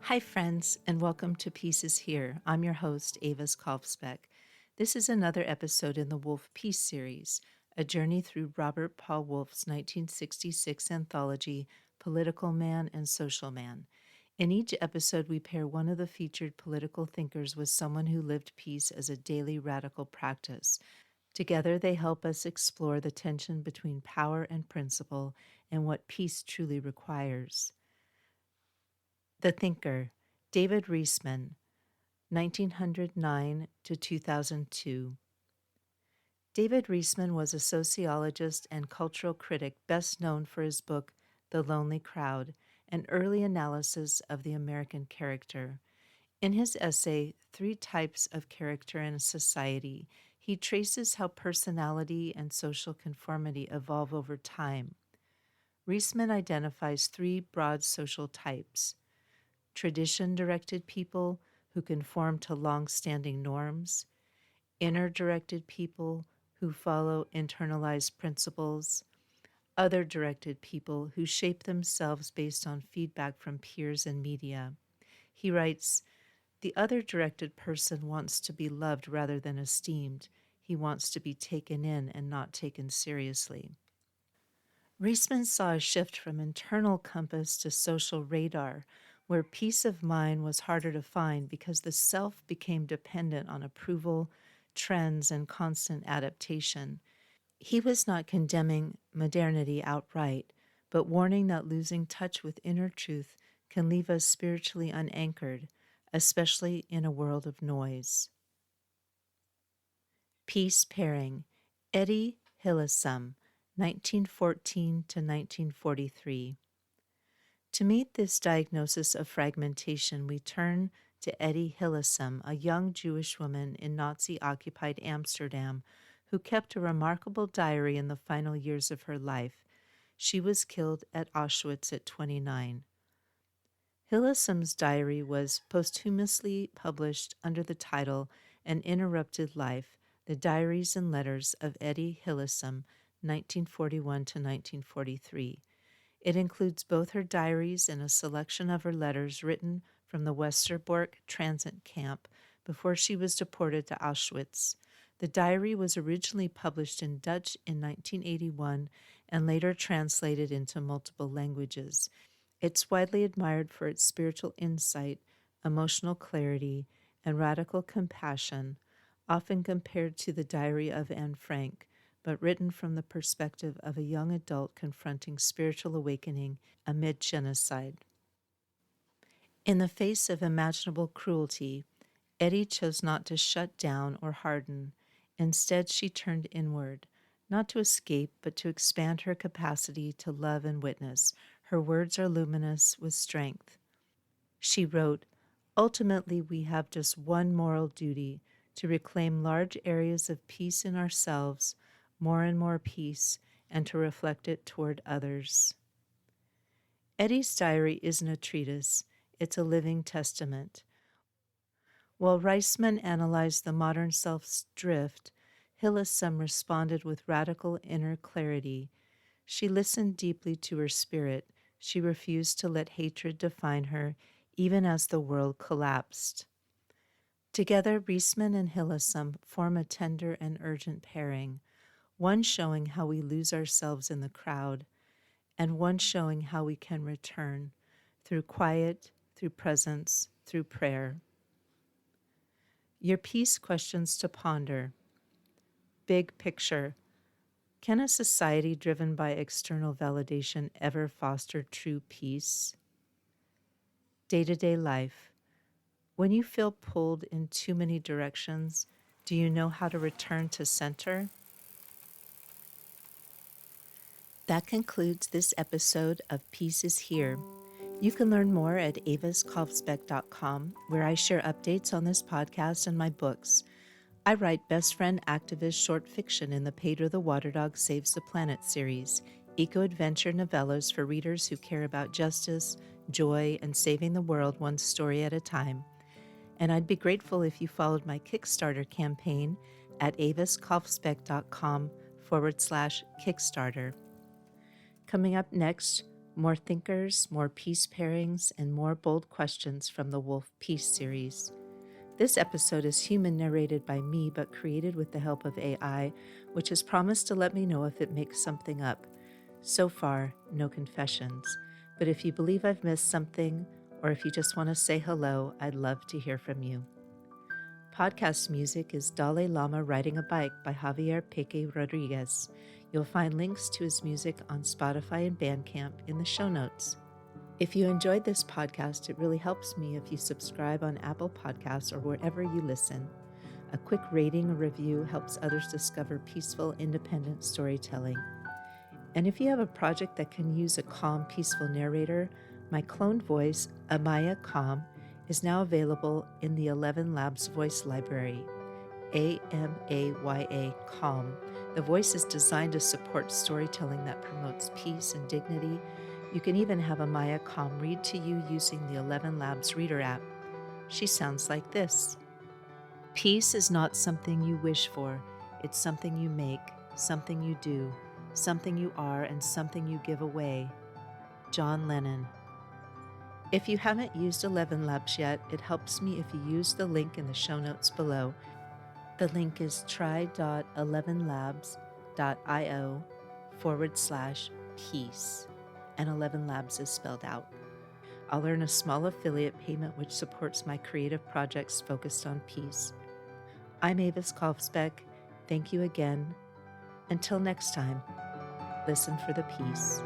Hi, friends, and welcome to Peace is Here. I'm your host, Avis Kalfsbeek. This is another episode in the Wolff Peace series, a journey through Robert Paul Wolff's 1966 anthology, Political Man and Social Man. In each episode, we pair one of the featured political thinkers with someone who lived peace as a daily radical practice. Together, they help us explore the tension between power and principle and what peace truly requires. The thinker, David Riesman, 1909 to 2002. David Riesman was a sociologist and cultural critic best known for his book, The Lonely Crowd, an early analysis of the American character. In his essay, Three Types of Character in Society, he traces how personality and social conformity evolve over time. Riesman identifies three broad social types: tradition-directed people who conform to long-standing norms, inner-directed people who follow internalized principles, other-directed people who shape themselves based on feedback from peers and media. He writes, "The other-directed person wants to be loved rather than esteemed. He wants to be taken in and not taken seriously." Riesman saw a shift from internal compass to social radar, where peace of mind was harder to find because the self became dependent on approval, trends, and constant adaptation. He was not condemning modernity outright, but warning that losing touch with inner truth can leave us spiritually unanchored, especially in a world of noise. Peace Pairing, Etty Hillesum, 1914 to 1943. To meet this diagnosis of fragmentation, we turn to Etty Hillesum, a young Jewish woman in Nazi-occupied Amsterdam who kept a remarkable diary in the final years of her life. She was killed at Auschwitz at 29. Hillesum's diary was posthumously published under the title An Interrupted Life, The Diaries and Letters of Etty Hillesum, 1941 to 1943. It includes both her diaries and a selection of her letters written from the Westerbork transit camp before she was deported to Auschwitz. The diary was originally published in Dutch in 1981 and later translated into multiple languages. It's widely admired for its spiritual insight, emotional clarity, and radical compassion, often compared to the Diary of Anne Frank, but written from the perspective of a young adult confronting spiritual awakening amid genocide. In the face of imaginable cruelty, Etty chose not to shut down or harden. Instead, she turned inward, not to escape, but to expand her capacity to love and witness. Her words are luminous with strength. She wrote, "Ultimately, we have just one moral duty: to reclaim large areas of peace in ourselves, more and more peace, and to reflect it toward others." Etty's diary isn't a treatise, it's a living testament. While Riesman analyzed the modern self's drift, Hillesum responded with radical inner clarity. She listened deeply to her spirit. She refused to let hatred define her, even as the world collapsed. Together, Riesman and Hillesum form a tender and urgent pairing, one showing how we lose ourselves in the crowd, and one showing how we can return through quiet, through presence, through prayer. Your peace questions to ponder. Big picture. Can a society driven by external validation ever foster true peace? Day-to-day life. When you feel pulled in too many directions, do you know how to return to center? That concludes this episode of Peace is Here. You can learn more at aviskalfsbeek.com, where I share updates on this podcast and my books. I write best friend activist short fiction in the Pedro the Water Dog Saves the Planet series, eco-adventure novellas for readers who care about justice, joy, and saving the world one story at a time. And I'd be grateful if you followed my Kickstarter campaign at aviskalfsbeek.com/Kickstarter. Coming up next, More thinkers, more peace pairings, and more bold questions from the Wolff Peace series. This episode is human narrated by me, but created with the help of AI, which has promised to let me know if it makes something up. So far, no confessions. But if you believe I've missed something, or if you just want to say hello, I'd love to hear from you. Podcast music is Dalai Lama Riding a Bike by Javier Peque Rodriguez. You'll find links to his music on Spotify and Bandcamp in the show notes. If you enjoyed this podcast, it really helps me if you subscribe on Apple Podcasts or wherever you listen. A quick rating or review helps others discover peaceful, independent storytelling. And if you have a project that can use a calm, peaceful narrator, my cloned voice, Amaya Calm, is now available in the 11 Labs Voice Library, AMAYA Calm. The voice is designed to support storytelling that promotes peace and dignity. You can even have Amaya Calm read to you using the 11 Labs Reader app. She sounds like this. Peace is not something you wish for. It's something you make, something you do, something you are, and something you give away. John Lennon. If you haven't used 11 Labs yet, it helps me if you use the link in the show notes below. The link is try.11labs.io/peace, and 11 Labs is spelled out. I'll earn a small affiliate payment which supports my creative projects focused on peace. I'm Avis Kalfsbeek. Thank you again. Until next time, listen for the peace.